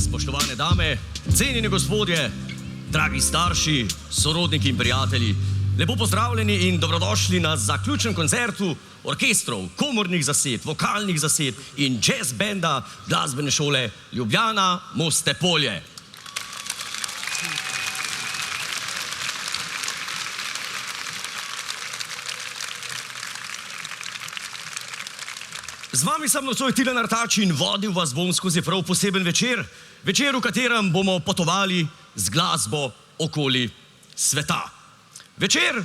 Spoštovane dame, cenjeni gospodje, dragi starši, sorodniki in prijatelji, lepo pozdravljeni in dobrodošli na zaključnem koncertu orkestrov, komornih zasedb, vokalnih zasedb in jazz benda Glasbene šole Ljubljana Moste-Polje. Z vami sem nocoj Tilen Artač in vodil vas bom skozi prav poseben večer, v katerem bomo potovali z glasbo okoli sveta. Večer,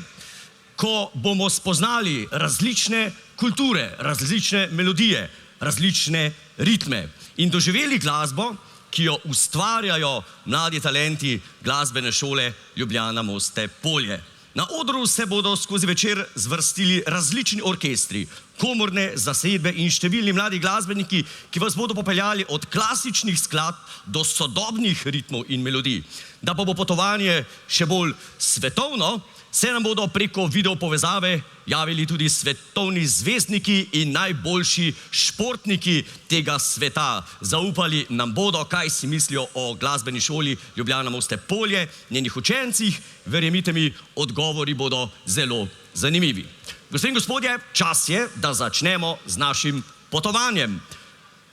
ko bomo spoznali različne kulture, različne melodije, različne ritme in doživeli glasbo, ki jo ustvarjajo mladi talenti Glasbene šole Ljubljana Moste-Polje. Na odru se bodo skozi večer zvrstili različni orkestri, komorne zasedbe in številni mladi glasbeniki, ki vas bodo popeljali od klasičnih skladb do sodobnih ritmov in melodij. Da pa bo potovanje še bolj svetovno, se nam bodo preko videopovezave javili tudi svetovni zvezdniki in najboljši športniki tega sveta. Zaupali nam bodo, kaj si mislijo o Glasbeni šoli Ljubljana Moste-Polje, njenih učencih. Verjemite mi, odgovori bodo zelo zanimivi. Gospe in gospodje, čas je, da začnemo z našim potovanjem.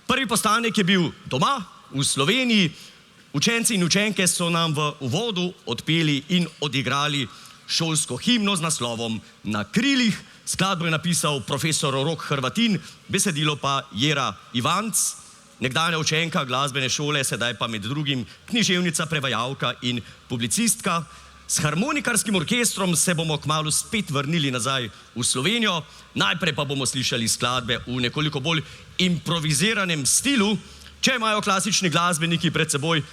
Prvi postanek je bil doma, v Sloveniji. Učenci in učenke so nam v uvodu odpeli in odigrali šolsko himno z naslovom Na krilih. Skladbo je napisal profesor Rok Hrvatin, besedilo pa Jera Ivanc, nekdanja učenka Glasbene šole, sedaj pa med drugim književnica, prevajalka in publicistka. S harmonikarskim orkestrom se bomo kmalu spet vrnili nazaj v Slovenijo. Najprej pa bomo slišali skladbe v nekoliko bolj improviziranem stilu. Če imajo klasični glasbeniki pred seboj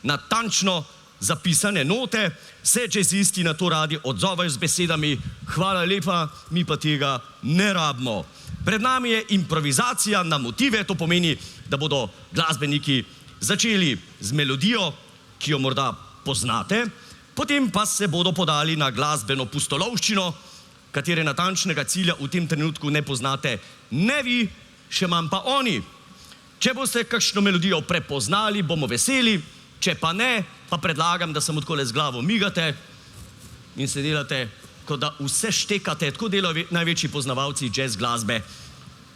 natančno zapisane note, se jazzisti na to radi odzovajo z besedami hvala lepa, mi pa tega ne rabimo. Pred nami je improvizacija na motive, to pomeni, da bodo glasbeniki začeli z melodijo, ki jo morda poznate, potem pa se bodo podali na glasbeno pustolovščino, katere natančnega cilja v tem trenutku ne poznate ne vi, še manj pa oni. Če boste kakšno melodijo prepoznali, bomo veseli, če pa ne, pa predlagam, da samo takole z glavo migate in se delate, kot da vse štekate, tako delajo največji poznavalci jazz glasbe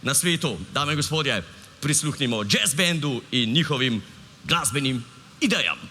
na svetu. Dame in gospodje, prisluhnimo jazz bandu in njihovim glasbenim idejam.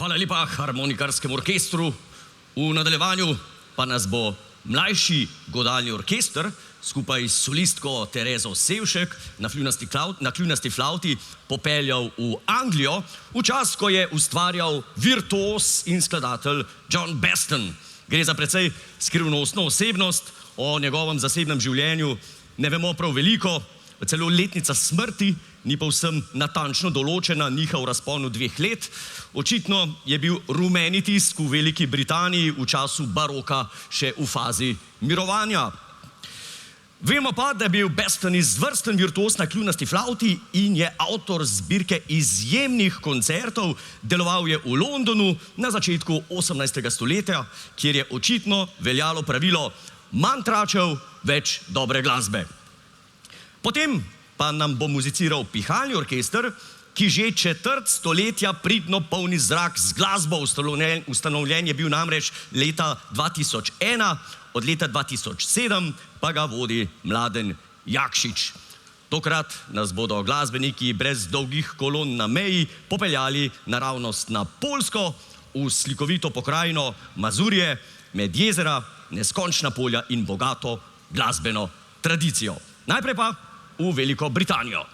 Hvala lepa harmonikarskemu orkestru. V nadaljevanju pa nas bo mlajši godalni orkester skupaj s solistko Terezo Sevšek na kljunasti flavti popeljal v Anglijo v čas, ko je ustvarjal virtuoz in skladatelj John Baston. Gre za precej skrivnostno osebnost, o njegovem zasebnem življenju ne vemo prav veliko, celo letnica smrti ni povsem natančno določena, niha v razponu 2 let. Očitno je bil rumeni tisk v Veliki Britaniji v času baroka še v fazi mirovanja. Vemo pa, da je bil Baston izvrsten virtuoz na kljunasti flavti in je avtor zbirke izjemnih koncertov. Deloval je v Londonu na začetku 18. stoletja, kjer je očitno veljalo pravilo manj tračev, več dobre glasbe. Potem pa nam bo muziciral pihalni orkester, ki že 1/4 stoletja pridno polni zrak z glasbo. Ustanovljen je bil namreč leta 2001, od leta 2007 pa ga vodi Mladen Jakšič. Tokrat nas bodo glasbeniki brez dolgih kolon na meji popeljali naravnost na Poljsko, v slikovito pokrajino Mazurje, med jezera, neskončna polja in bogato glasbeno tradicijo. Najprej pa v Veliko Britanijo.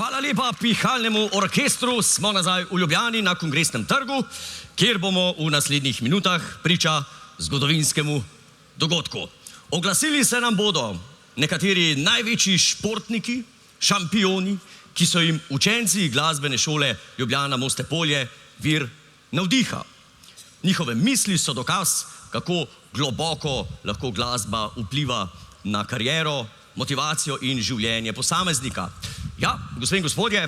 Hvala lepa pihalnemu orkestru. Smo nazaj v Ljubljani na Kongresnem trgu, kjer bomo v naslednjih minutah priča zgodovinskemu dogodku. Oglasili se nam bodo nekateri največji športniki, šampioni, ki so jim učenci glasbene šole Ljubljana Moste Polje vir navdiha. Njihove misli so dokaz, kako globoko lahko glasba vpliva na kariero, motivacijo in življenje posameznika. Ja, gospe in gospodje,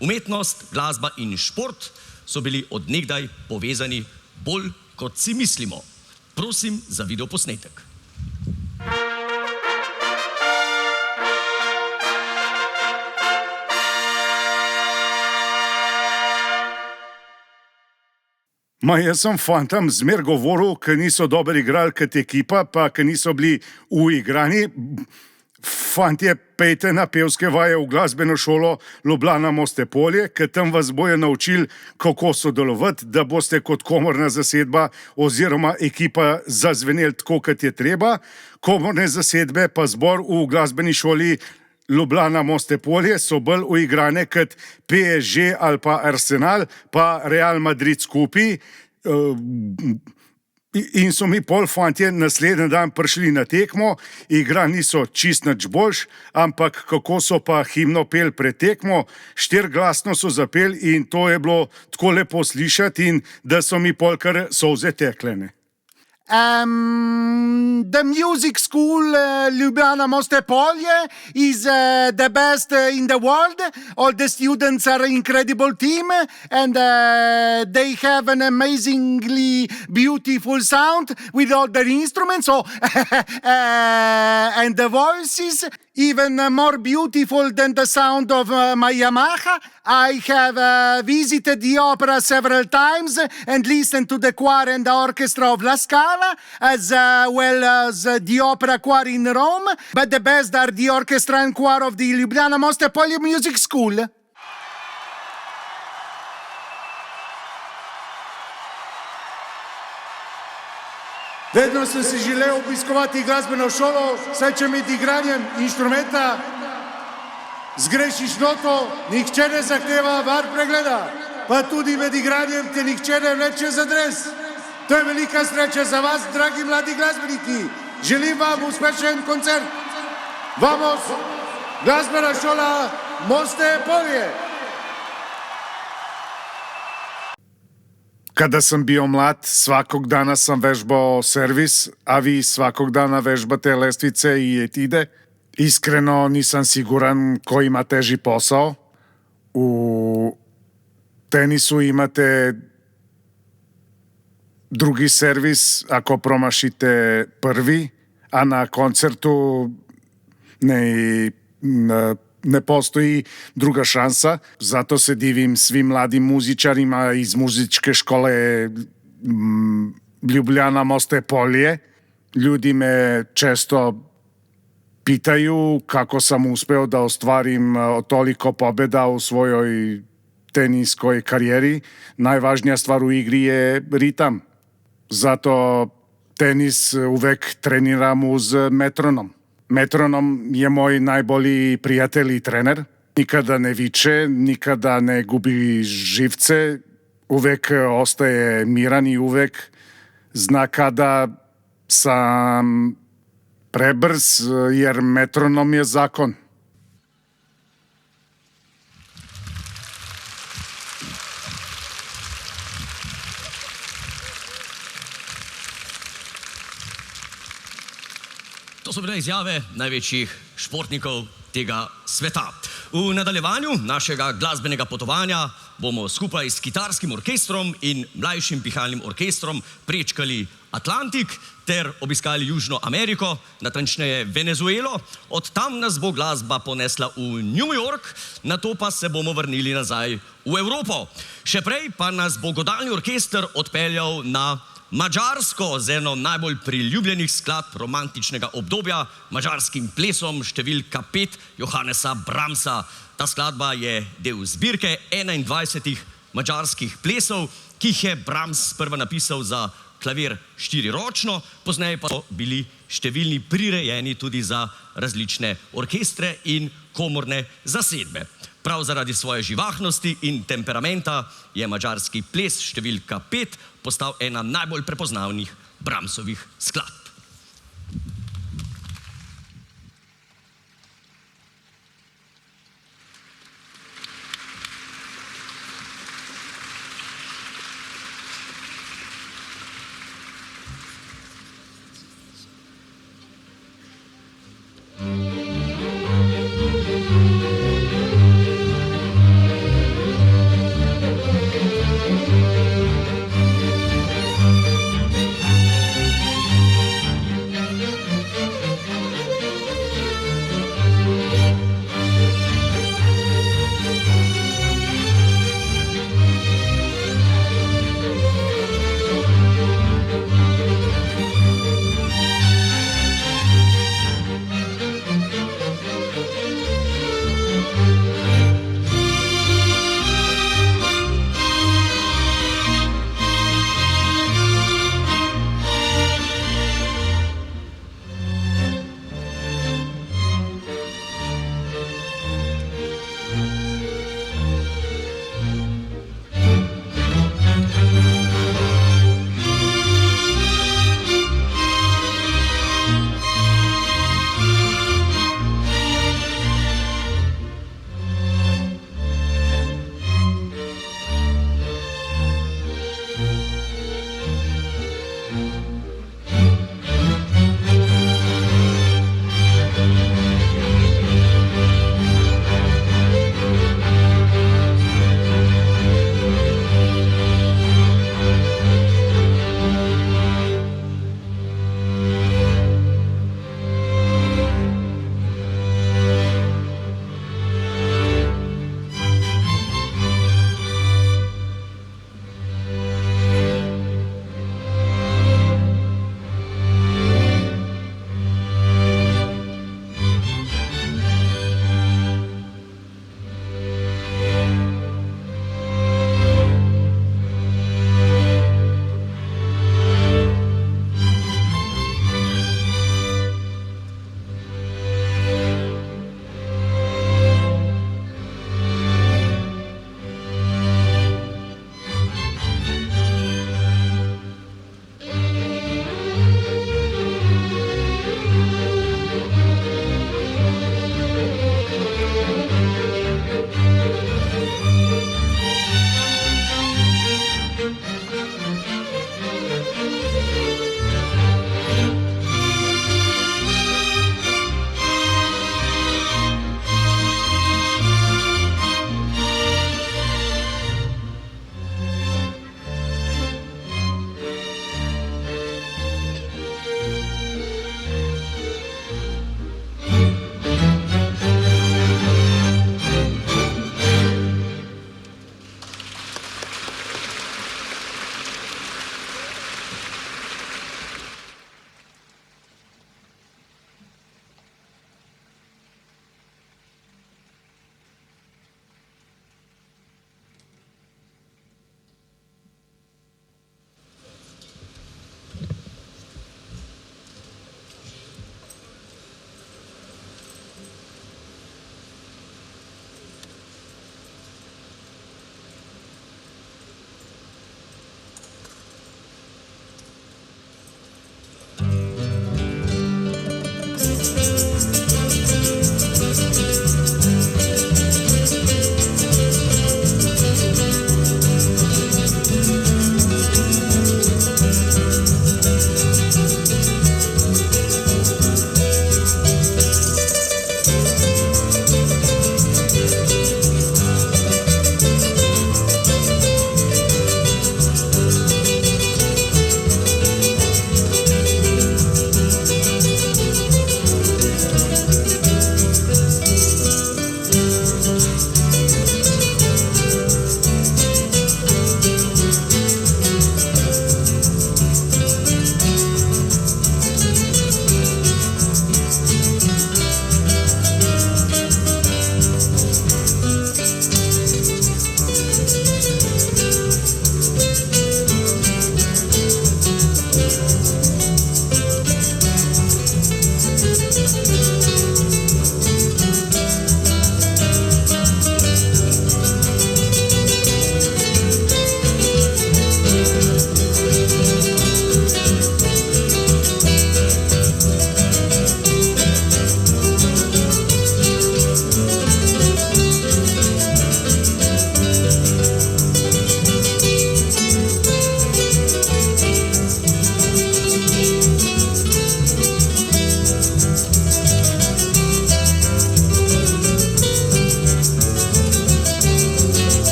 umetnost, glasba in šport so bili od nekdaj povezani bolj, kot si mislimo. Prosim za videoposnetek. Jaz sem fantom zmer govoril, ki niso dobro igrali kot ekipa, pa ki niso bili uigrani. Fantje, pejte na pevske vaje v glasbeno šolo Ljubljana Moste Polje, ker tam vas bojo naučili, kako sodelovati, da boste kot komorna zasedba oziroma ekipa zazveneli tako, kot je treba. Komorne zasedbe pa zbor v glasbeni šoli Ljubljana Moste Polje so bolj uigrane kot PSG ali pa Arsenal, pa Real Madrid skupaj. In so mi pol fantje naslednji dan prišli na tekmo, igra niso čist nič boljš, ampak kako so pa himno pel pred tekmo, 4-glasno so zapeli in to je bilo tako lepo slišati in da so mi pol kar solze teklene. The music school Ljubljana Moste Polje is the best in the world. All the students are an incredible team and they have an amazingly beautiful sound with all their instruments and the voices. Even more beautiful than the sound of my Yamaha. I have visited the opera several times and listened to the choir and the orchestra of La Scala, as well as the opera choir in Rome. But the best are the orchestra and choir of the Ljubljana Moste Polje Music School. Vedno sem si želel obiskovati glasbeno šolo, saj če med igranjem inštrumenta zgrešiš noto, nihče ne zahteva var pregleda, pa tudi med igranjem te nihče ne vleče za dres. To je velika sreča za vas, dragi mladi glasbeniki. Želim vam uspešen koncert. Vamos, glasbena šola Moste Polje. Kada sam bio mlad, svakog dana sam vežbao servis, a vi svakog dana vežbate lestvice i etide. Iskreno nisam siguran ko ima teži posao. U tenisu imate drugi servis ako promašite prvi, a na koncertu ne postoji druga šansa. Zato se divim svim mladim muzičarima iz muzičke škole Ljubljana Moste Polje. Ljudi me često pitaju kako sam uspeo da ostvarim toliko pobjeda u svojoj teniskoj karijeri. Najvažnija stvar u igri je ritam. Zato tenis uvek treniram uz metronom. Metronom je moj najbolji prijatelj i trener. Nikada ne viče, nikada ne gubi živce, uvek ostaje miran i uvek zna kada sam prebrz, jer metronom je zakon. To so bile izjave največjih športnikov tega sveta. V nadaljevanju našega glasbenega potovanja bomo skupaj s kitarskim orkestrom in mlajšim pihalnim orkestrom prečkali Atlantik ter obiskali Južno Ameriko, natančneje Venezuelo. Od tam nas bo glasba ponesla v New York, nato pa se bomo vrnili nazaj v Evropo. Še prej pa nas bo godalni orkester odpeljal na Madžarsko z eno najbolj priljubljenih skladb romantičnega obdobja, madžarskim plesom številka 5 Johannesa Brahmsa. Ta skladba je del zbirke 21 madžarskih plesov, ki jih je Brahms sprva napisal za klavir štiriročno, pozneje pa so bili številni prirejeni tudi za različne orkestre in komorne zasedbe. Prav zaradi svoje živahnosti in temperamenta je madžarski ples številka 5 postal ena najbolj prepoznavnih Brahmsovih skladb.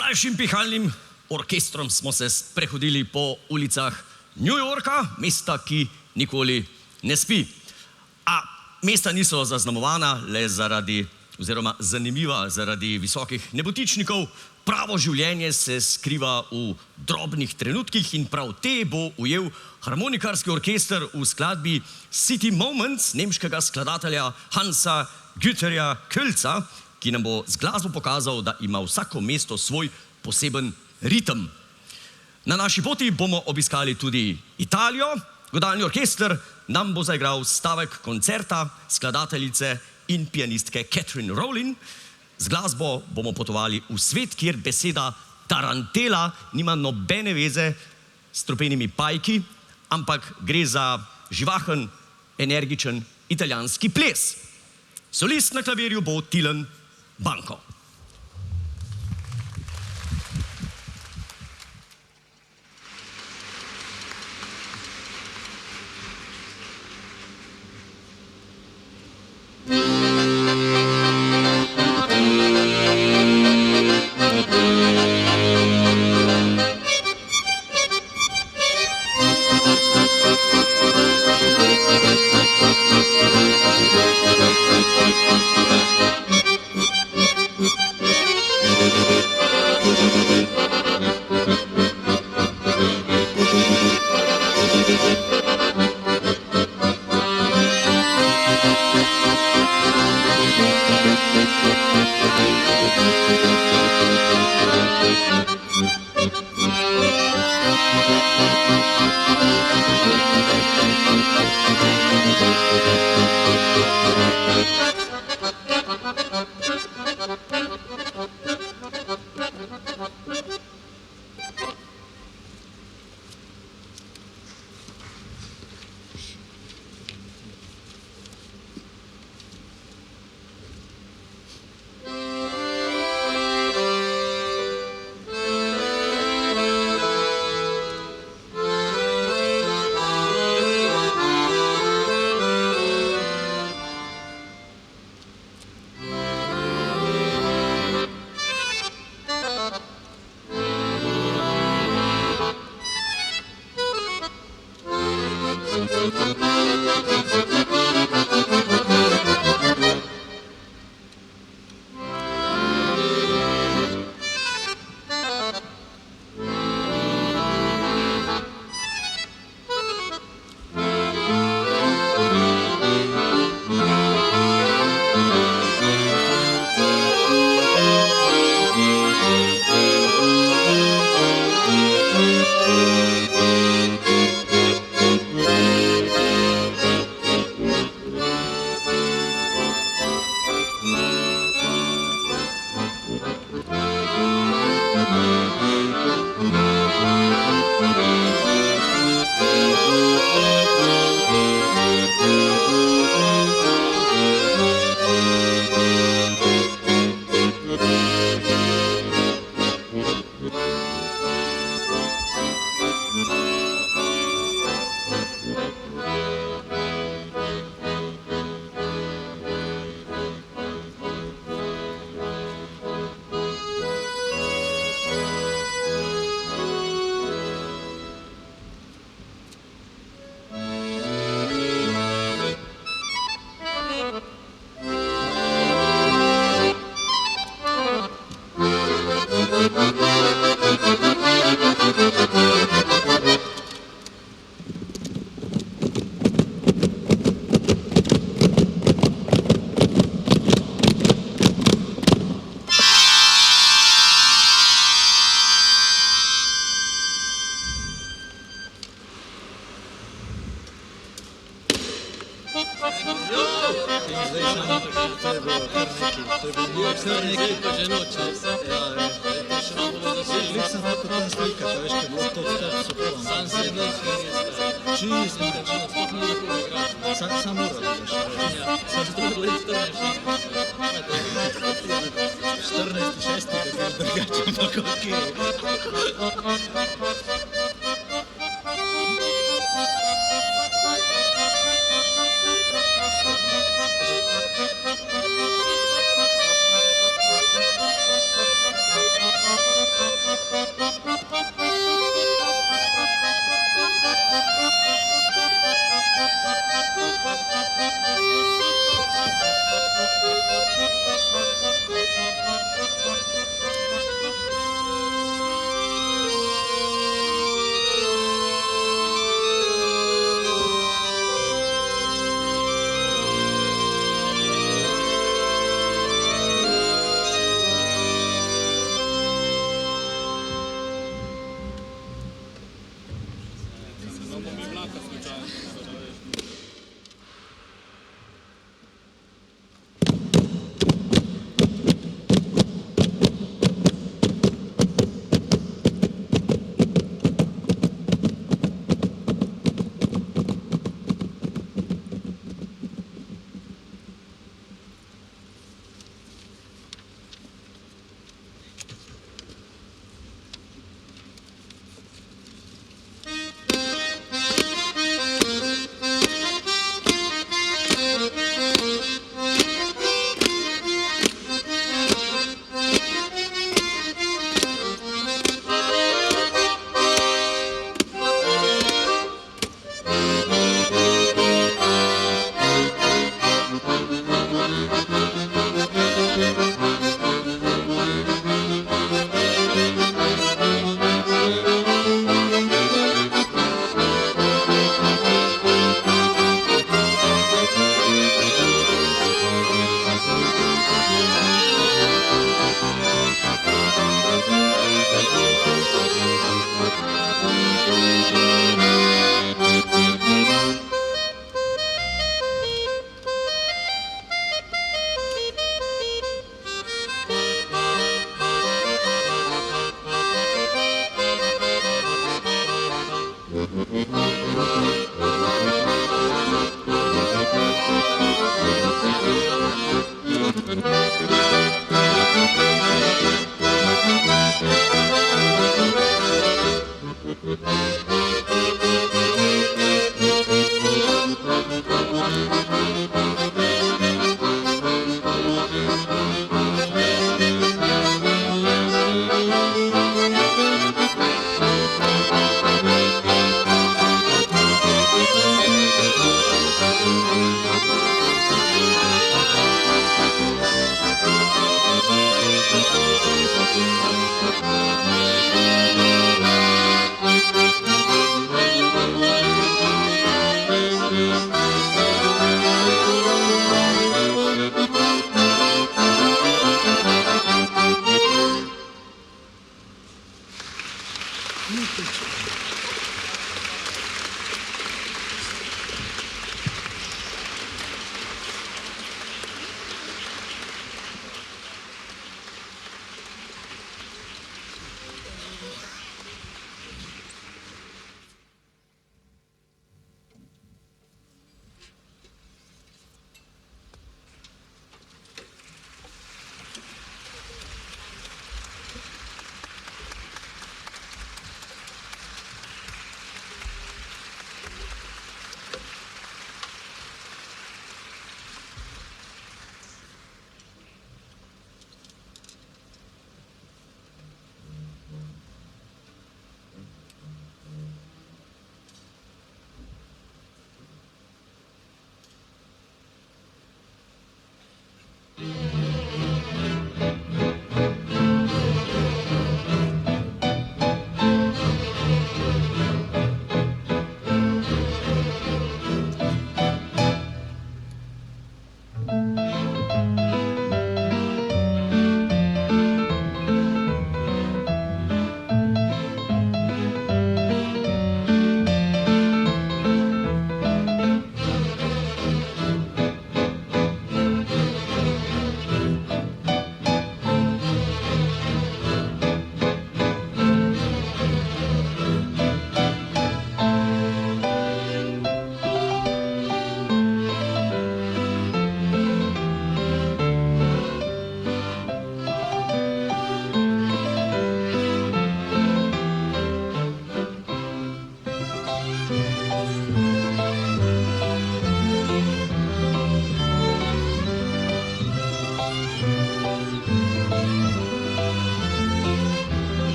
mlajšim pihalnim orkestrom smo se sprehodili po ulicah New Yorka, mesta, ki nikoli ne spi. A mesta niso zaznamovana le zaradi, oziroma zanimiva zaradi visokih nebotičnikov. Pravo življenje se skriva v drobnih trenutkih in prav te bo ujel harmonikarski orkester v skladbi City Moments nemškega skladatelja Hansa Güterja Kölza, ki nam bo z glasbo pokazal, da ima vsako mesto svoj poseben ritem. Na naši poti bomo obiskali tudi Italijo. Godalni orkester nam bo zaigral stavek koncerta skladateljice in pianistke Catherine Rowling. Z glasbo bomo potovali v svet, kjer beseda tarantela nima nobene veze s strupenimi pajki, ampak gre za živahen, energičen italijanski ples. Solist na klavirju bo Tilen Banko.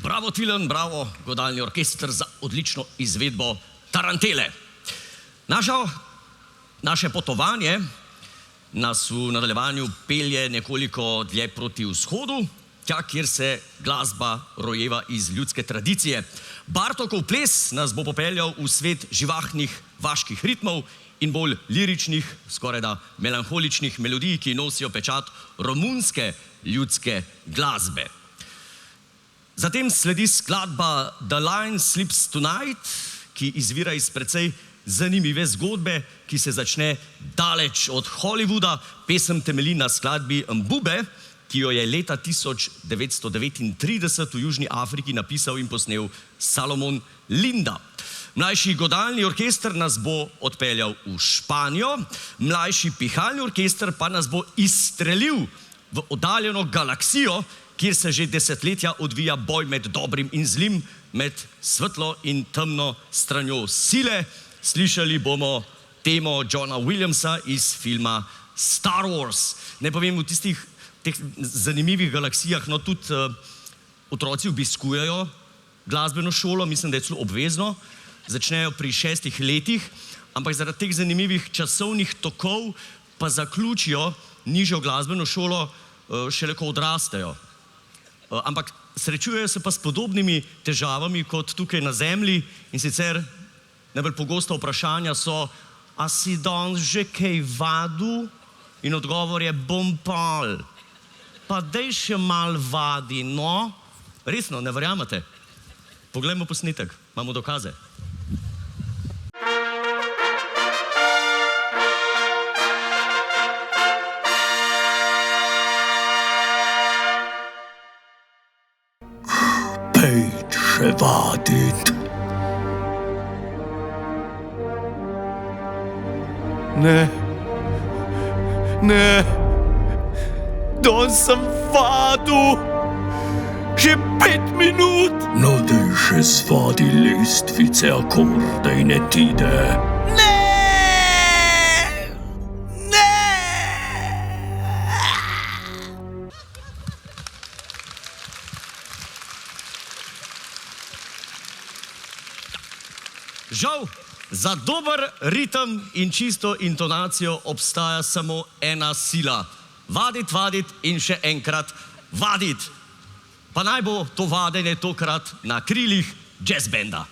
Bravo, Tilen, bravo, godalni orkester za odlično izvedbo Tarantele. Naše potovanje nas v nadaljevanju pelje nekoliko dlje proti vzhodu, tja, kjer se glasba rojeva iz ljudske tradicije. Bartokov ples nas bo popeljal v svet živahnih vaških ritmov in bolj liričnih, skorajda melanholičnih melodij, ki nosijo pečat romunske ljudske glasbe. Zatem sledi skladba The Lion Sleeps Tonight, ki izvira iz precej zanimive zgodbe, ki se začne daleč od Hollywooda. Pesem temelji na skladbi Mbube, ki jo je leta 1939 v Južni Afriki napisal in posnel Salomon Linda. Mlajši godalni orkester nas bo odpeljal v Španijo, mlajši pihalni orkester pa nas bo izstrelil v oddaljeno galaksijo, kjer se že desetletja odvija boj med dobrim in zlim, med svetlo in temno stranjo sile. Slišali bomo temo Johna Williamsa iz filma Star Wars. Ne povem, v teh zanimivih galaksijah, no tudi otroci obiskujejo glasbeno šolo, mislim, da je celo obvezno, začnejo pri 6 letih, ampak zaradi teh zanimivih časovnih tokov pa zaključijo nižjo glasbeno šolo šele, ko odrastejo. Ampak srečujejo se pa s podobnimi težavami kot tukaj na Zemlji, in sicer najbolj pogosta vprašanja so: a si danes že kaj vadil? In odgovor je: bom pol. Pa dej še mal vadi, no? Resno, ne verjamete? Poglejmo posnetek, imamo dokaze. Pejt še vadit. Ne, danes sem vadil že 5 minut. No, dej še svadi lestvice, akorde in etide. Žal, za dober ritem in čisto intonacijo obstaja samo ena sila: vadit, vadit in še enkrat vadit. Pa naj bo to vadenje tokrat na krilih jazzbenda.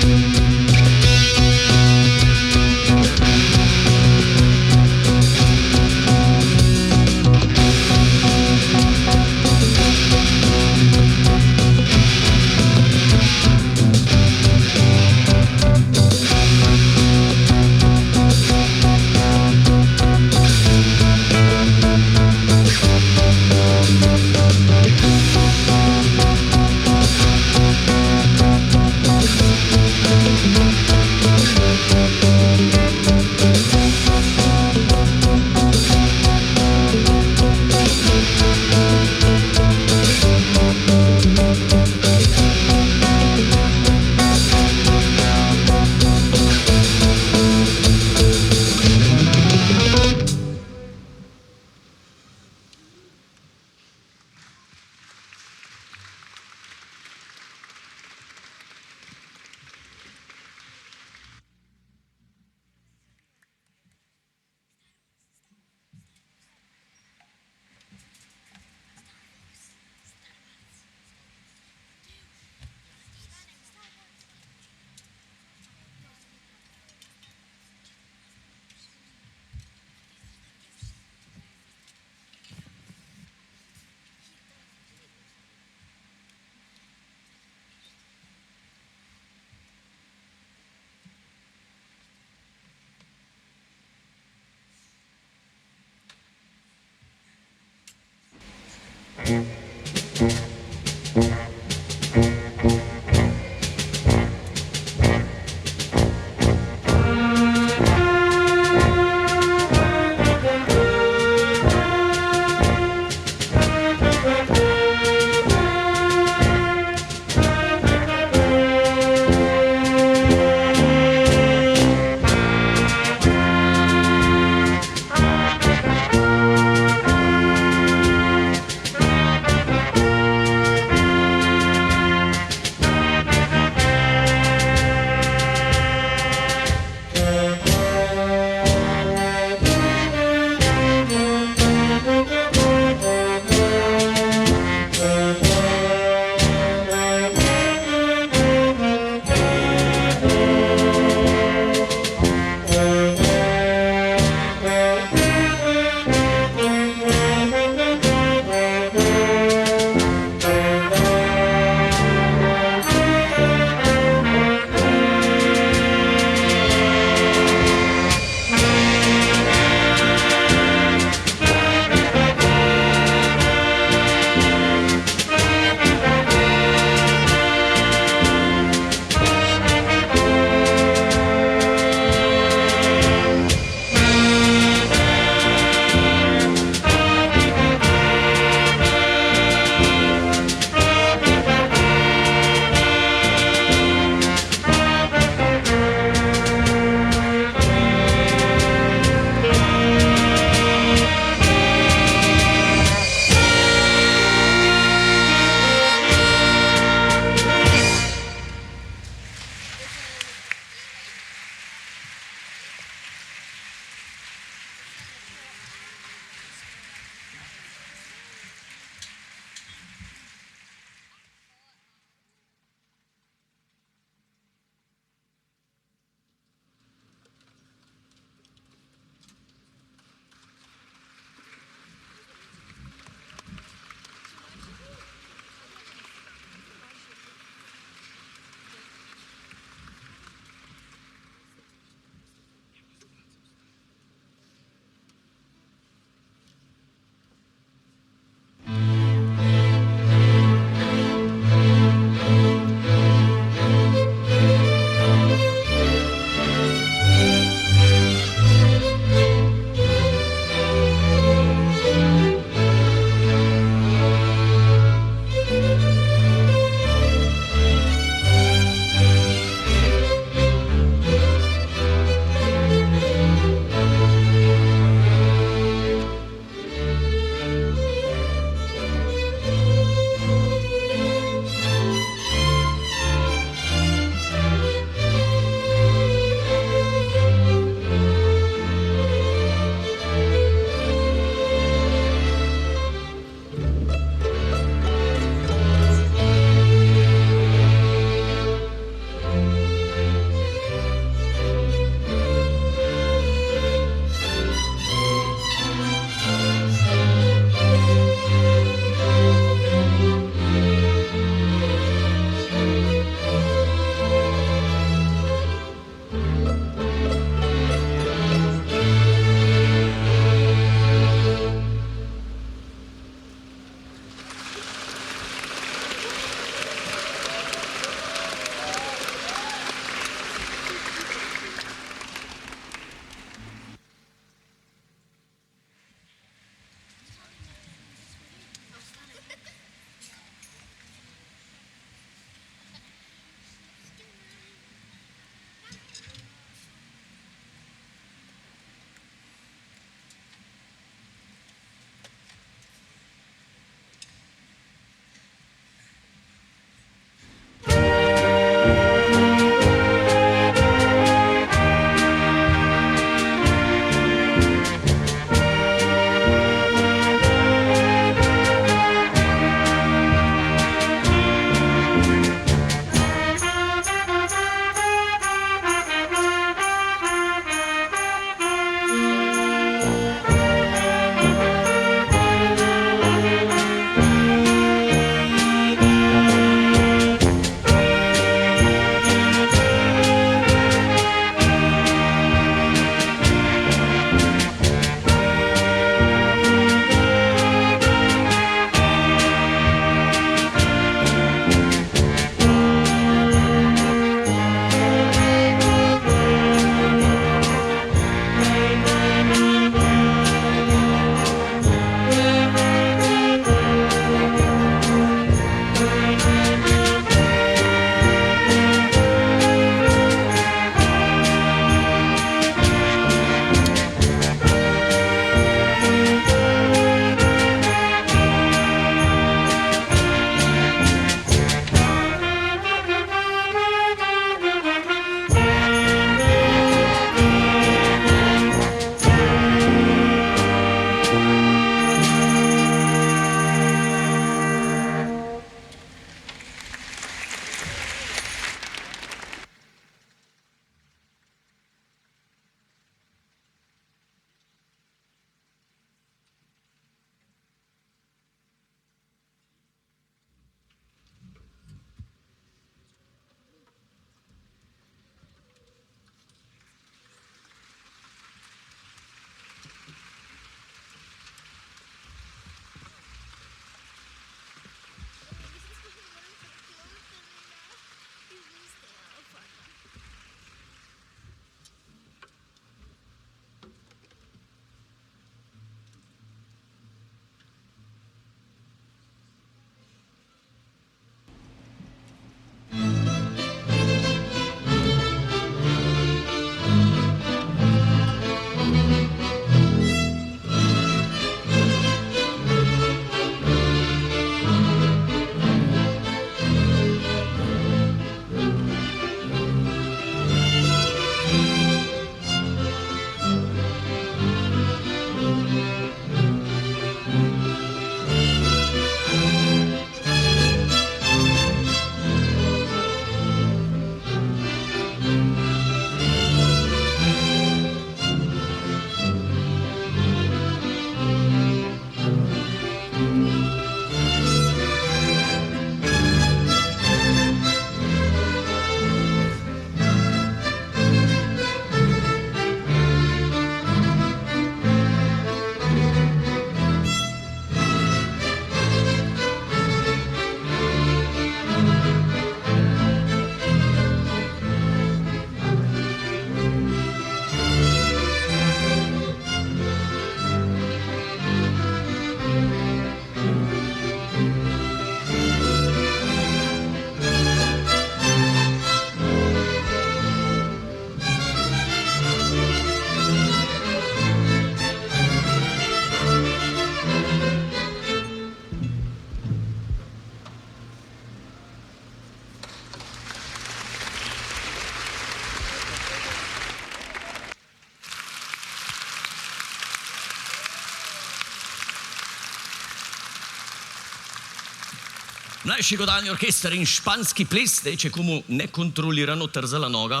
Mlajši godalni orkester in španski ples, če komu nekontrolirano trzala noga,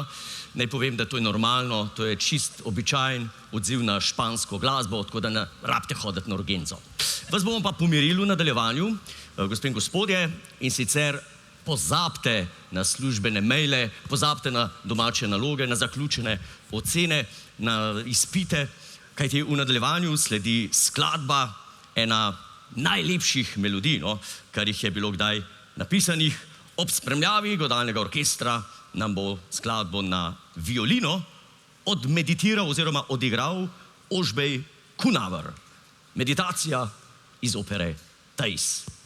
naj povem, da to je normalno, to je čist običajen odziv na špansko glasbo, tako da ne rabite hoditi na urgenco. Vas bomo pa pomirili v nadaljevanju, gospe in gospodje, in sicer pozabite na službene maile, pozabite na domače naloge, na zaključene ocene, na izpite, kajti v nadaljevanju sledi skladba, ena najlepših melodij, kar jih je bilo kdaj napisanih. Ob spremljavi godalnega orkestra nam bo skladbo na violino odmeditiral oziroma odigral Ožbej Kunaver. Meditacija iz opere Thais.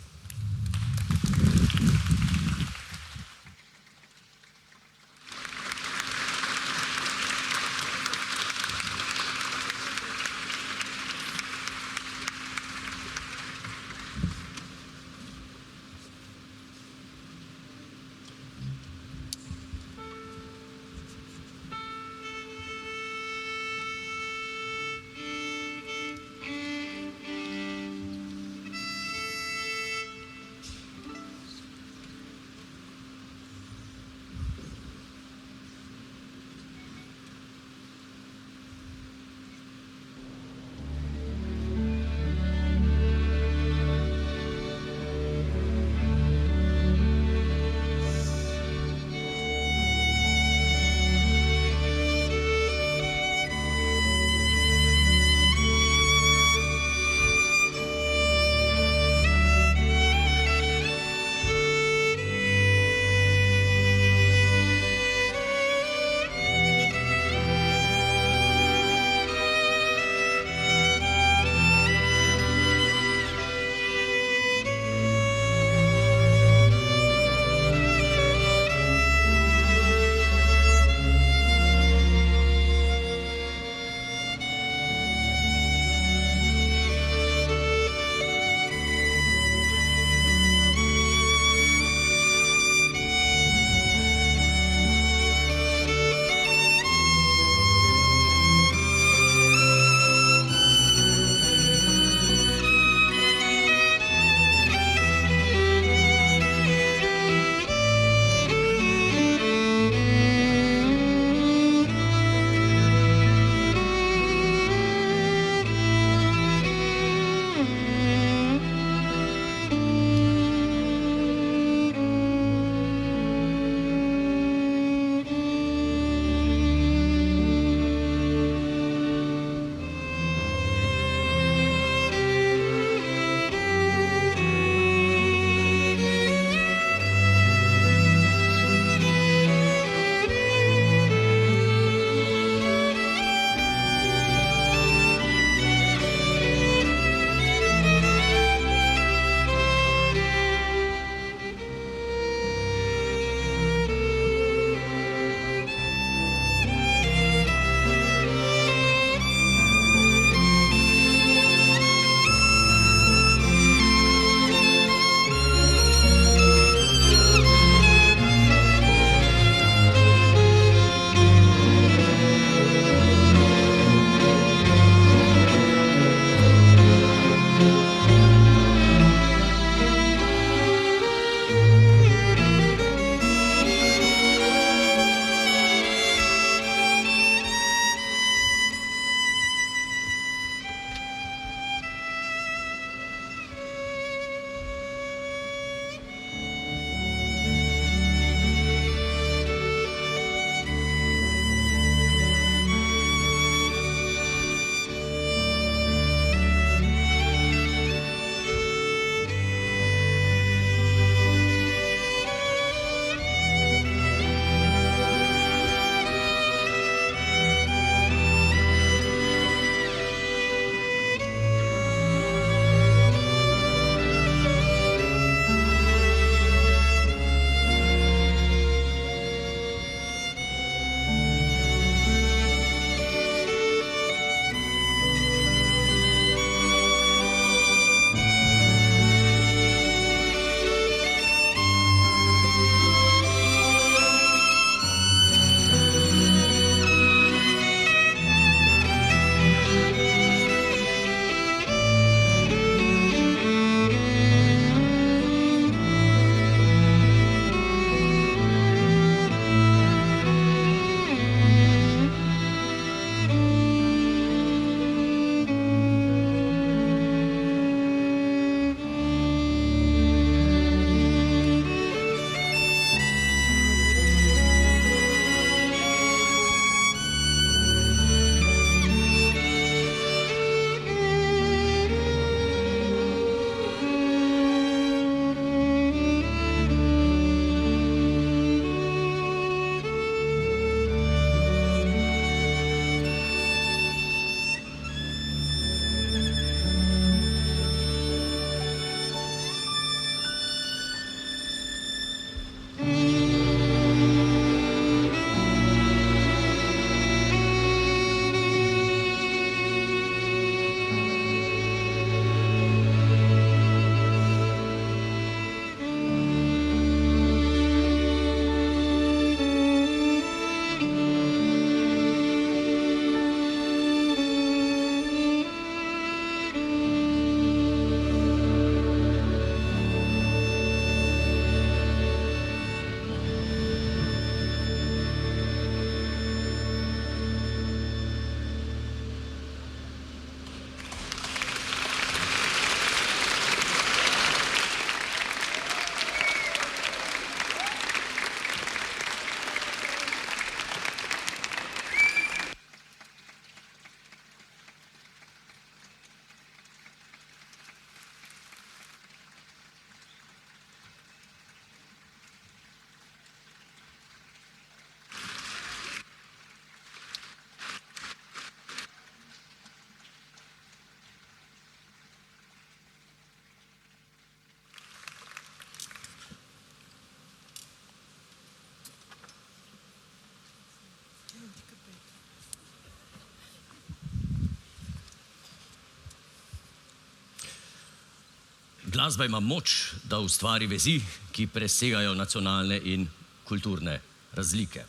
Glasba ima moč, da ustvari vezi, ki presegajo nacionalne in kulturne razlike.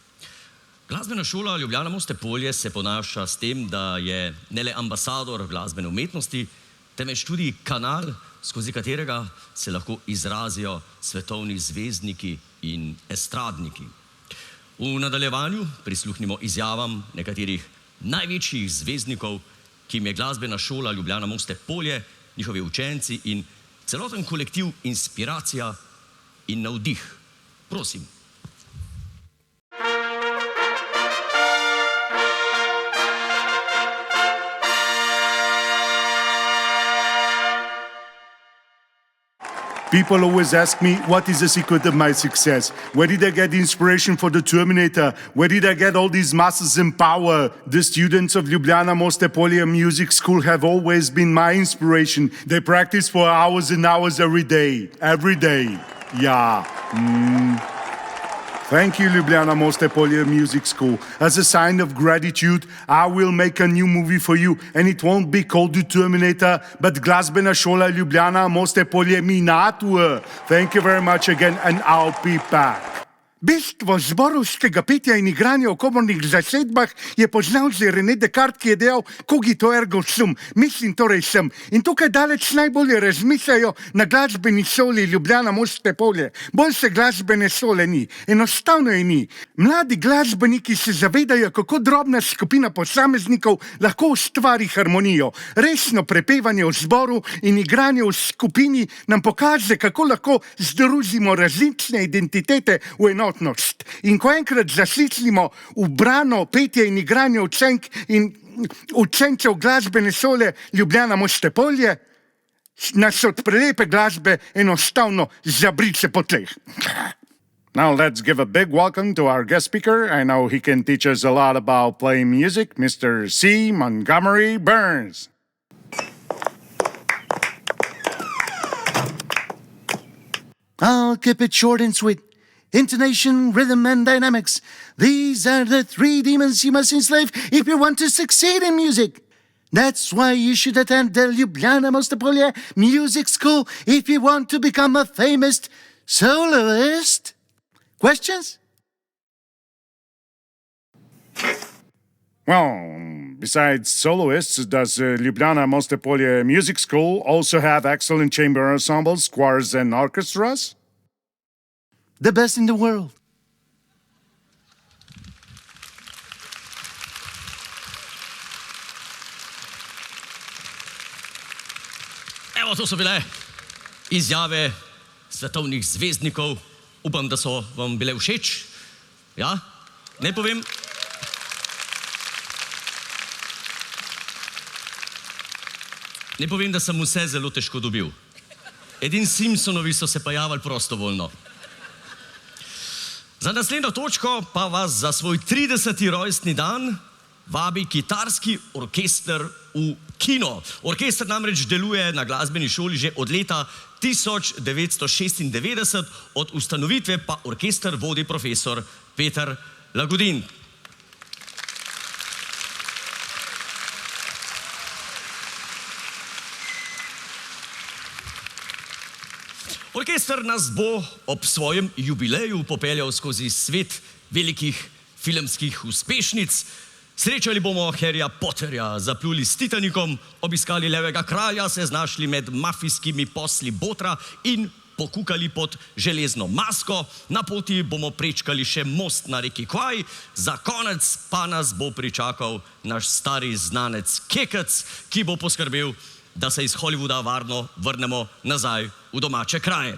Glasbena šola Ljubljana Moste Polje se ponaša s tem, da je ne le ambasador glasbene umetnosti, temveč tudi kanal, skozi katerega se lahko izrazijo svetovni zvezdniki in estradniki. V nadaljevanju prisluhnimo izjavam nekaterih največjih zvezdnikov, ki jim je glasbena šola Ljubljana Moste Polje, njihovi učenci in celoten kolektiv inspiracija in navdih. Prosim. People always ask me, what is the secret of my success? Where did I get the inspiration for the Terminator? Where did I get all these muscles and power? The students of Ljubljana Moste Polje Music School have always been my inspiration. They practice for hours and hours every day. Every day. Yeah. Thank you, Ljubljana Moste Polje Music School. As a sign of gratitude, I will make a new movie for you, and it won't be called The Terminator, but Glasbena šola Ljubljana Moste Polje Miniatur. Thank you very much again, and I'll be back. Bistvo zborovskega petja in igranja v komornih zasedbah je poznal že René Descartes, ki je dejal cogito ergo sum, mislim torej sem. In tukaj daleč najbolje razmišljajo na glasbeni šoli Ljubljana Moste Polje. Bolj se glasbene šole ni, enostavno je ni. Mladi glasbeniki se zavedajo, kako drobna skupina posameznikov lahko ustvari harmonijo. Resno prepevanje v zboru in igranje v skupini nam pokaže, kako lahko združimo različne identitete v enotnost. In ko enkrat zaslišimo ubrano petje in igranje učenk in učencev glasbene šole Ljubljana Moste Polje, nas od prelepe glasbe enostavno zabriše po tleh. Now let's give a big welcome to our guest speaker. I know he can teach us a lot about playing music, Mr. C. Montgomery Burns. I'll keep it short and sweet. Intonation, rhythm, and dynamics. These are the three demons you must enslave if you want to succeed in music. That's why you should attend the Ljubljana Moste Polje Music School if you want to become a famous soloist. Questions? Well, besides soloists, does Ljubljana Moste Polje Music School also have excellent chamber ensembles, choirs, and orchestras? The best in the world. Evo, to so bile izjave svetovnih zvezdnikov. Upam, da so vam bile všeč. Ja, ne povem. Ne povem, da sem vse zelo težko dobil. Edini Simpsonovi so se pa javili prostovoljno. Za naslednjo točko pa vas za svoj 30. rojstni dan vabi kitarski orkester v kino. Orkester namreč deluje na glasbeni šoli že od leta 1996, od ustanovitve pa orkester vodi profesor Peter Lagudin. Orkester nas bo ob svojem jubileju popeljal skozi svet velikih filmskih uspešnic. Srečali bomo Harryja Potterja, zapluli s Titanikom, obiskali Levega kralja, se znašli med mafijskimi posli Botra in pokukali pod železno masko. Na poti bomo prečkali še most na reki Kwai, za konec pa nas bo pričakal naš stari znanec Kekec, ki bo poskrbel, da se iz Hollywooda varno vrnemo nazaj v domače kraje.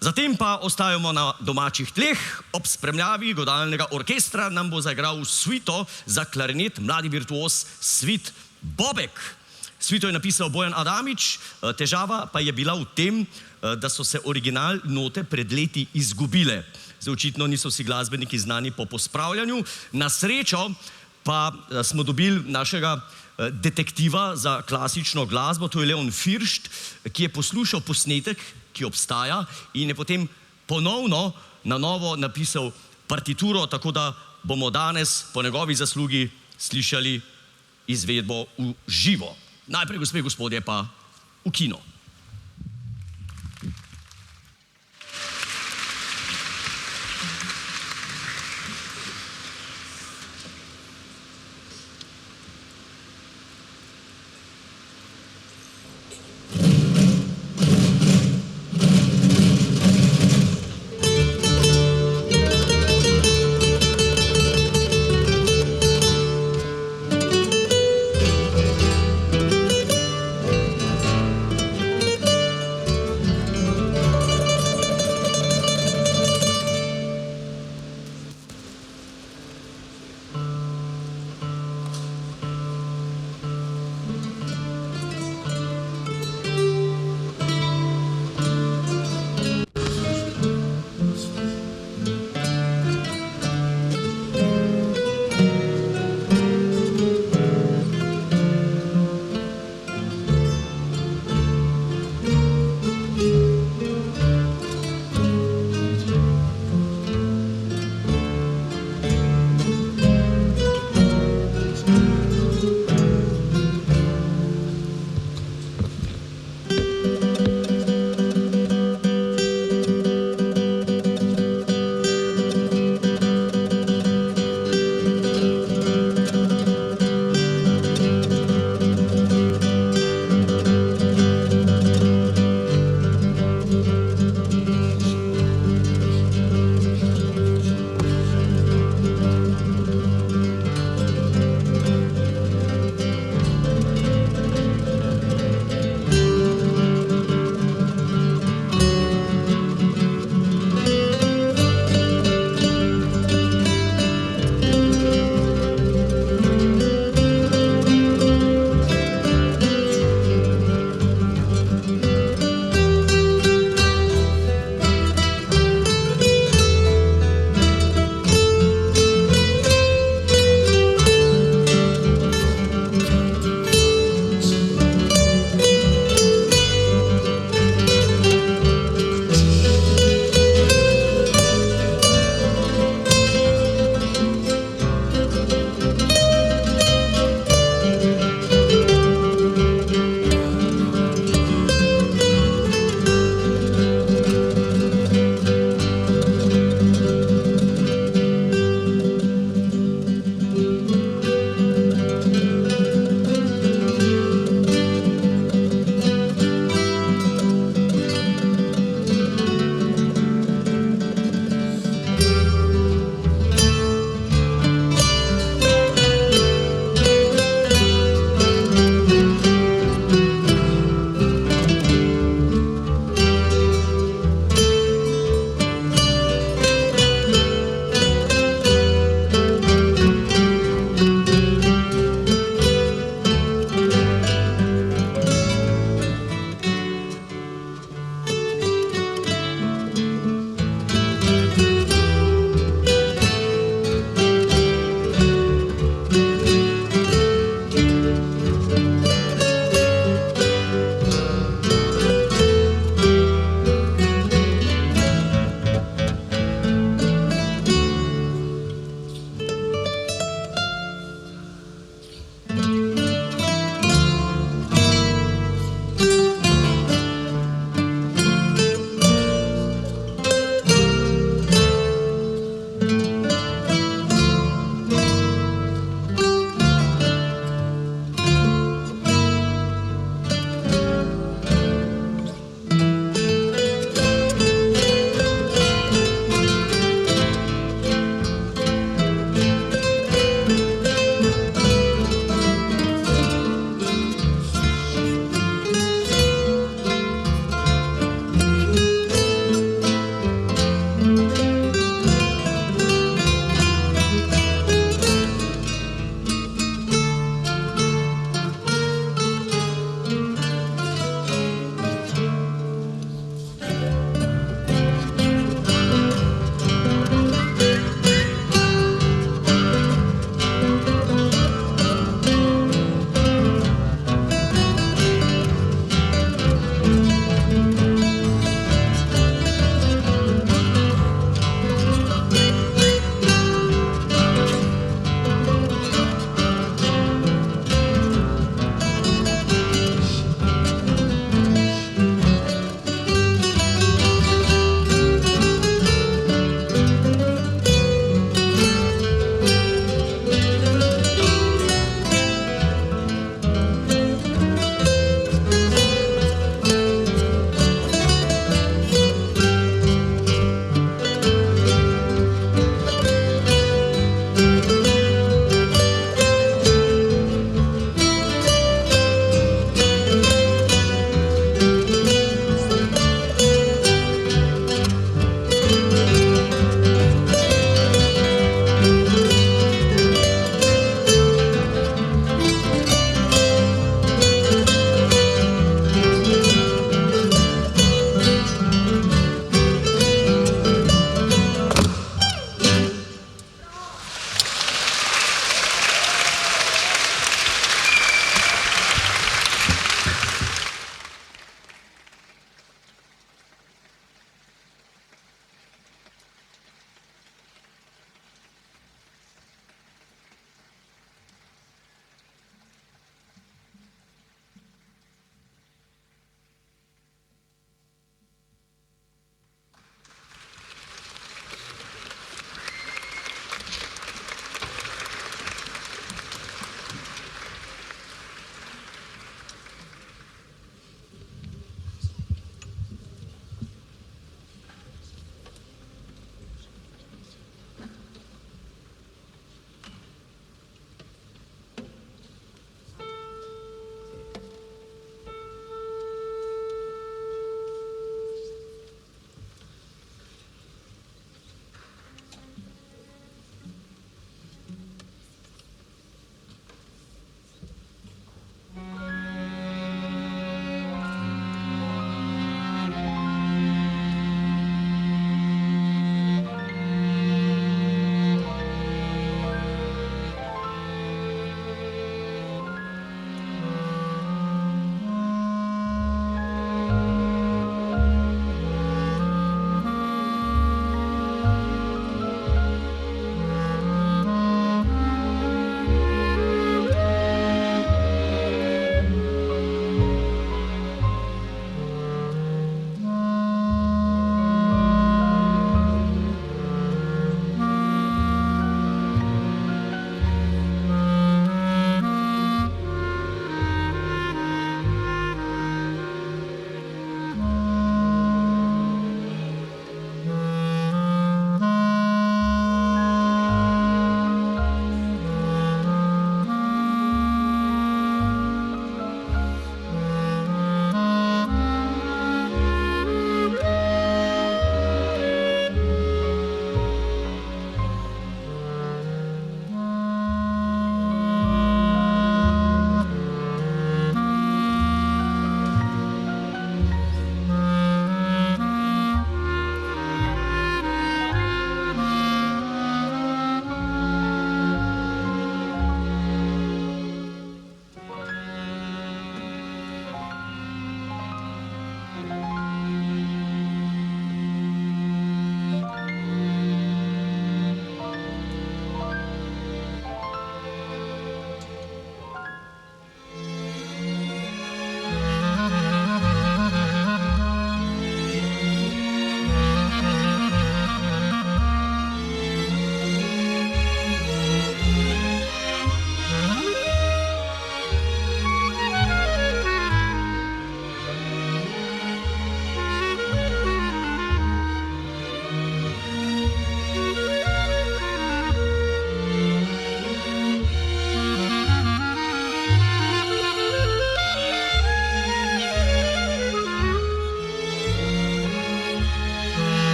Zatem pa ostajamo na domačih tleh. Ob spremljavi godalnega orkestra nam bo zaigral suito za klarinet mladi virtuoz Svit Bobek. Suito je napisal Bojan Adamič, težava pa je bila v tem, da so se original note pred leti izgubile. Zdaj očitno niso vsi glasbeniki znani po pospravljanju. Na srečo pa smo dobili našega detektiva za klasično glasbo, to je Leon Firšt, ki je poslušal posnetek, ki obstaja, in je potem ponovno na novo napisal partituro, tako da bomo danes po njegovi zaslugi slišali izvedbo v živo. Najprej, gospe in gospodje, pa v kino.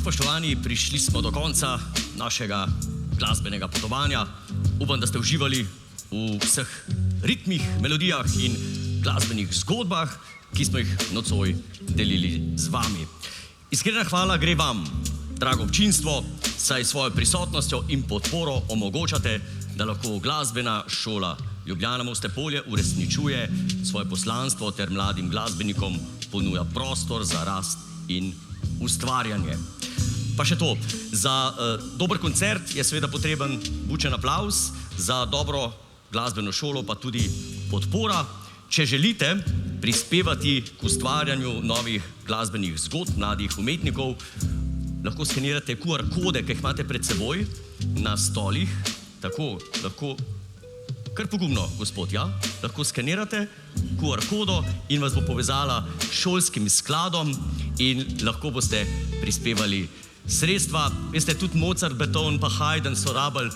spoštovani, prišli smo do konca našega glasbenega potovanja. Upam, da ste uživali v vseh ritmih, melodijah in glasbenih zgodbah, ki smo jih nocoj delili z vami. Iskrena hvala gre vam, drago občinstvo, saj svojo prisotnostjo in podporo omogočate, da lahko glasbena šola Ljubljana Moste Polje uresničuje svoje poslanstvo ter mladim glasbenikom ponuja prostor za rast in ustvarjanje. Pa še to, za dober koncert je seveda potreben bučen aplavz, za dobro glasbeno šolo pa tudi podpora. Če želite prispevati k ustvarjanju novih glasbenih zgodb mladih umetnikov, lahko skenirate QR kode, ki jih imate pred seboj na stolih, tako lahko kar pogumno, gospod, ja, lahko skenirate QR kodo in vas bo povezala s šolskim skladom in lahko boste prispevali sredstva. Veste, tudi Mozart, Beethoven pa Haydn so rabili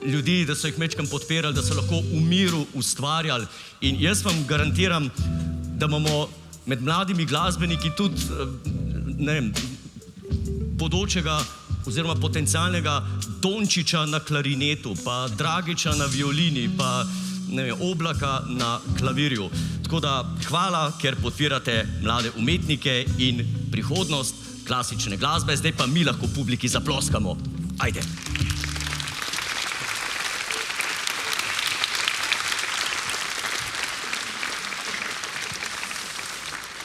ljudi, da so jih mečkam podpirali, da so lahko v miru ustvarjali. In jaz vam garantiram, da bomo med mladimi glasbeniki tudi, ne vem, bodočega oziroma potencialnega Dončiča na klarinetu, pa Dragiča na violini, pa ne vem, Oblaka na klavirju. Tako da hvala, ker podpirate mlade umetnike in prihodnost klasične glasbe. Zdaj pa mi lahko publiki zaploskamo. Ajde.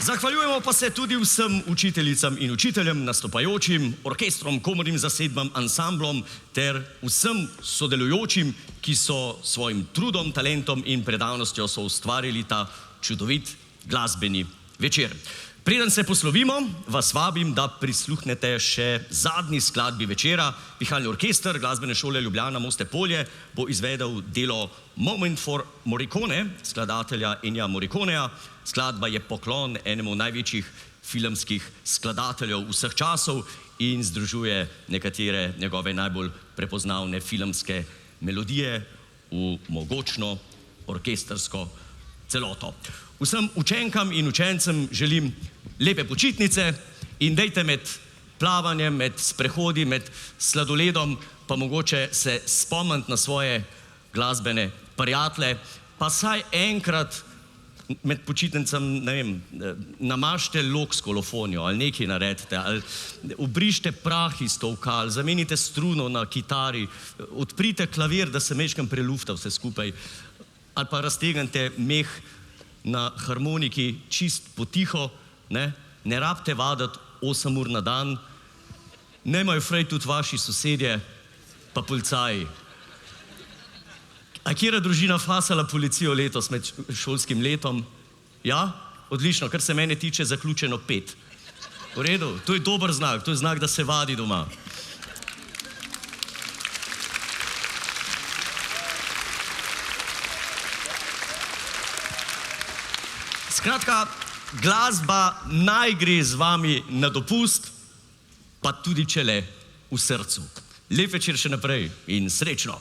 Zahvaljujemo pa se tudi vsem učiteljicam in učiteljem, nastopajočim, orkestrom, komornim zasedbam, ansamblom ter vsem sodelujočim, ki so svojim trudom, talentom in predavnostjo soustvarili ta čudovit glasbeni večer. Preden se poslovimo, vas vabim, da prisluhnete še zadnji skladbi večera. Pihalni orkester Glasbene šole Ljubljana Moste Polje bo izvedel delo Moment for Morricone, skladatelja Ennija Morriconeja. Skladba je poklon enemu največjih filmskih skladateljev vseh časov in združuje nekatere njegove najbolj prepoznavne filmske melodije v mogočno orkestrsko celoto. Vsem učenkam in učencem želim lepe počitnice in dejte med plavanjem, med sprehodi, med sladoledom, pa mogoče se spomniti na svoje glasbene prijatelje, pa saj enkrat med počitnicam, ne vem, namažite lok s kolofonijo ali nekaj naredite, ali obrište prah iz tolkal, zamenite struno na kitari, odprite klavir, da se mečkam prelufta vse skupaj, ali pa raztegnite meh na harmoniki čist potiho, ne rabite vaditi 8 ur na dan, ne imajo frej tudi vaši sosedje pa policaji. A katera družina fasala policijo letos med šolskim letom? Ja? Odlično, kar se mene tiče, zaključeno 5. V redu, to je dober znak, to je znak, da se vadi doma. Skratka, glasba naj gre z vami na dopust, pa tudi če le v srcu. Lep večer še naprej in srečno!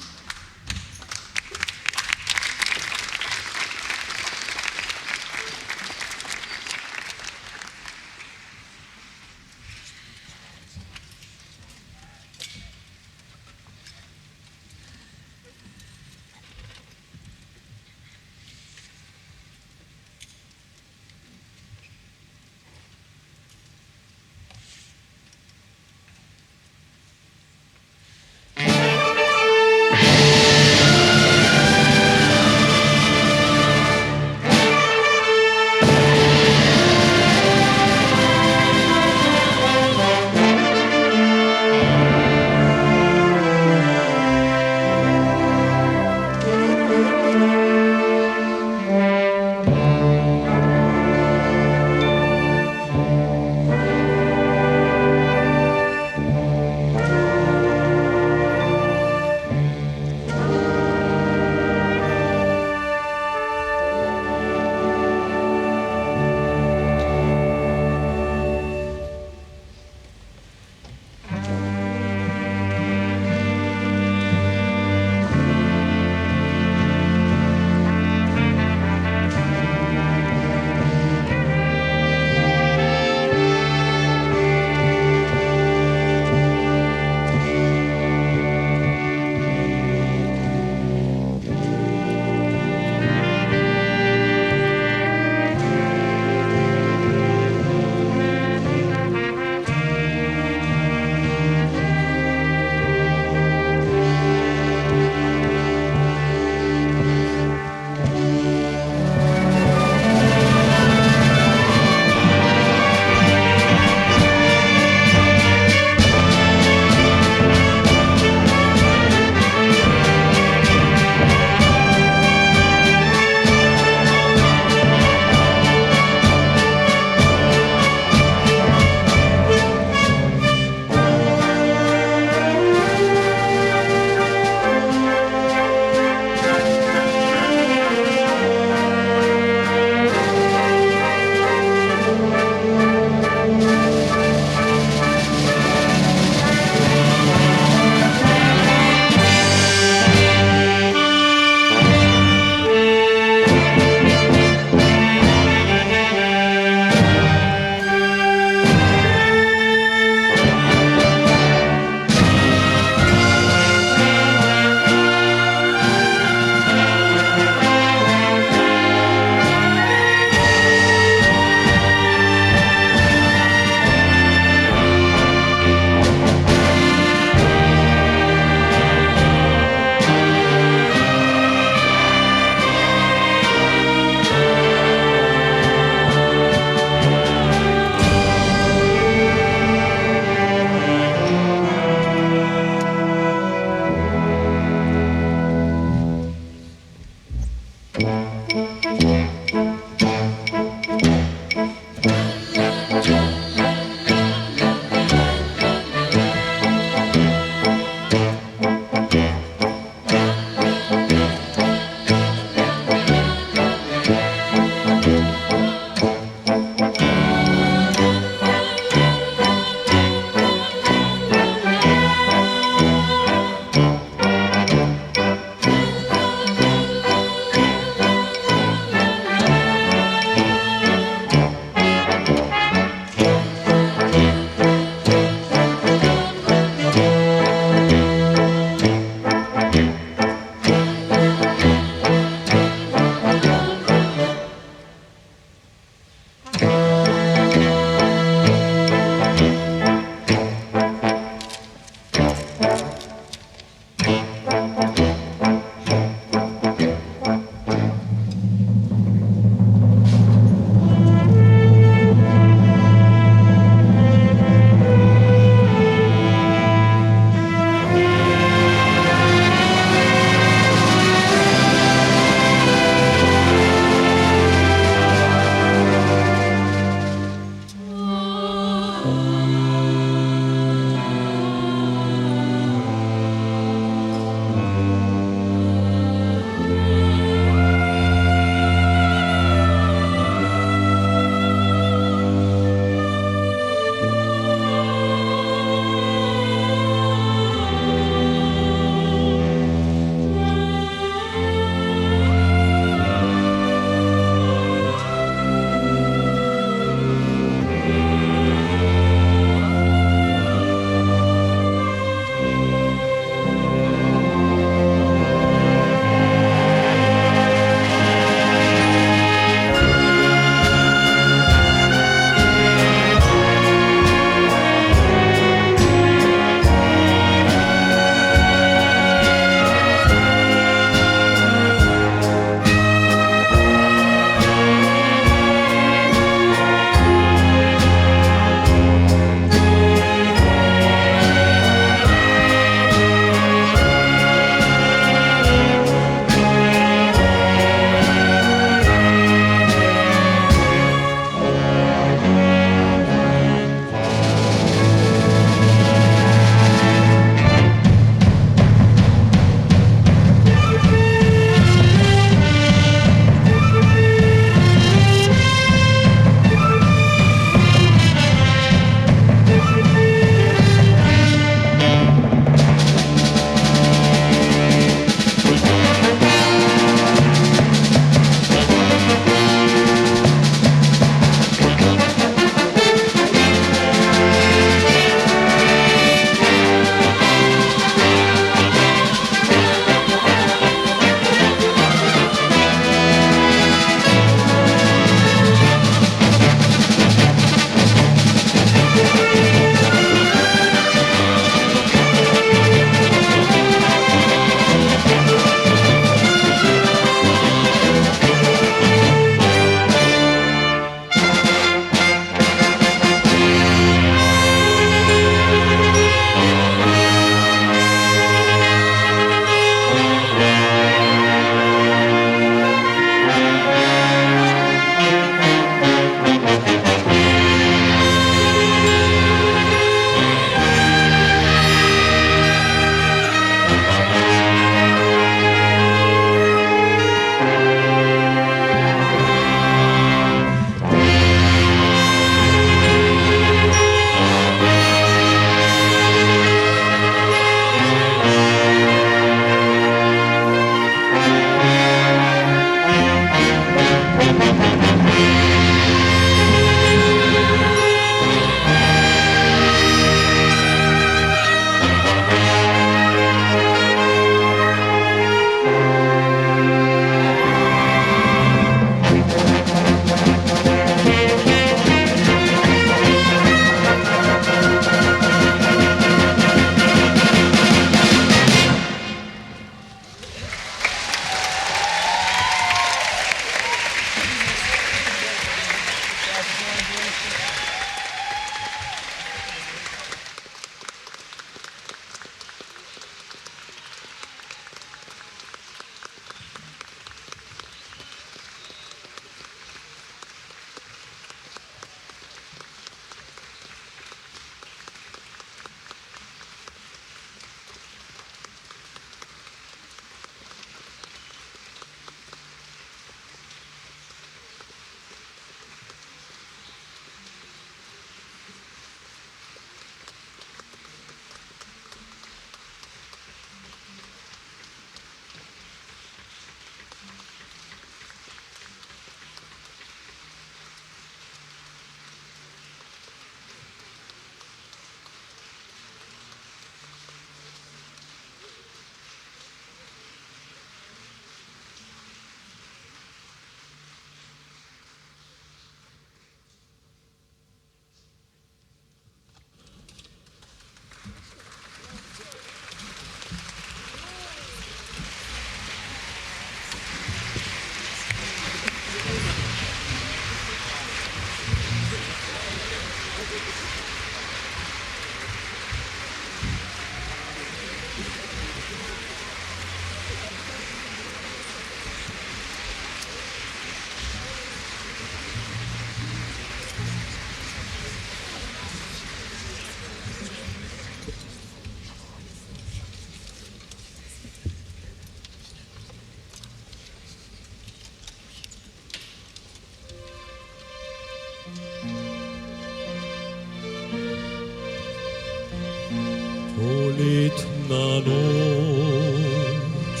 noč,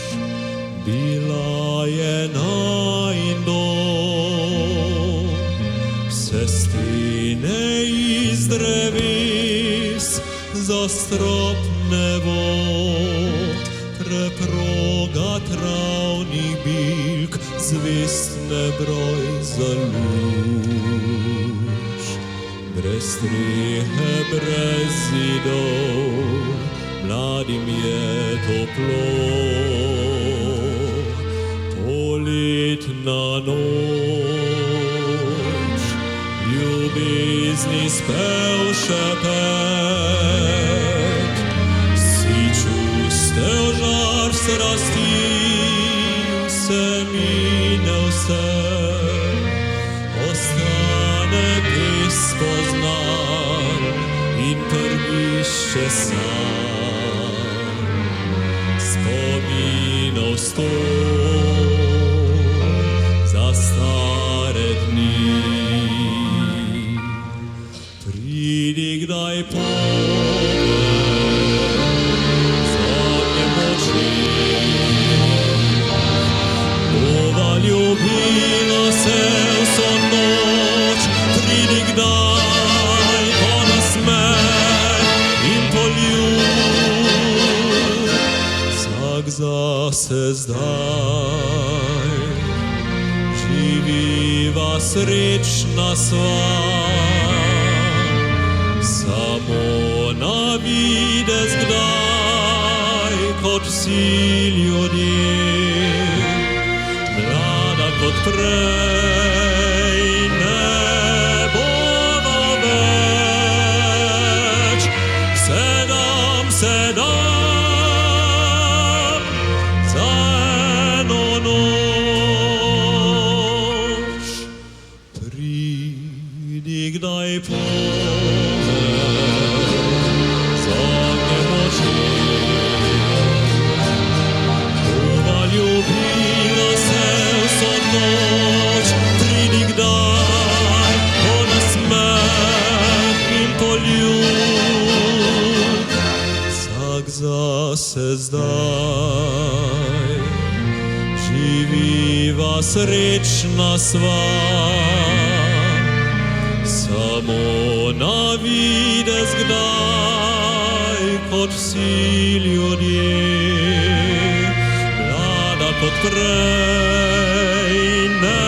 bila je najin dom, vse stene iz dreves, za strop nebo, preproga travnih bilk, zvest nebroj za luč. Brez strehe, brez zidov, mladim je toplo. Poletna noč, ljubezni spev šepet, si čustev žar srastil, se mine vse, ostane spoznan in prvišče sam, spominov stol za stare dni. Pridi kdaj pomen, zadnje moči, bova ljubila se vso noč. Pridi kdaj po nasmeh in poljub, vsak zase zdaj, živiva srečna sva, samo na videz kdaj kot vsi ljudje, mlada kot prej ne bova več. Sedam za eno noč, pridi kdaj pomen, zadnje moči, bova ljubila se vso noč. Pridi kdaj po nasmeh in poljub, vsak zase zdaj, živiva srečna sva, samo na videz kdaj kot vsi ljudje, mlada kot prej ne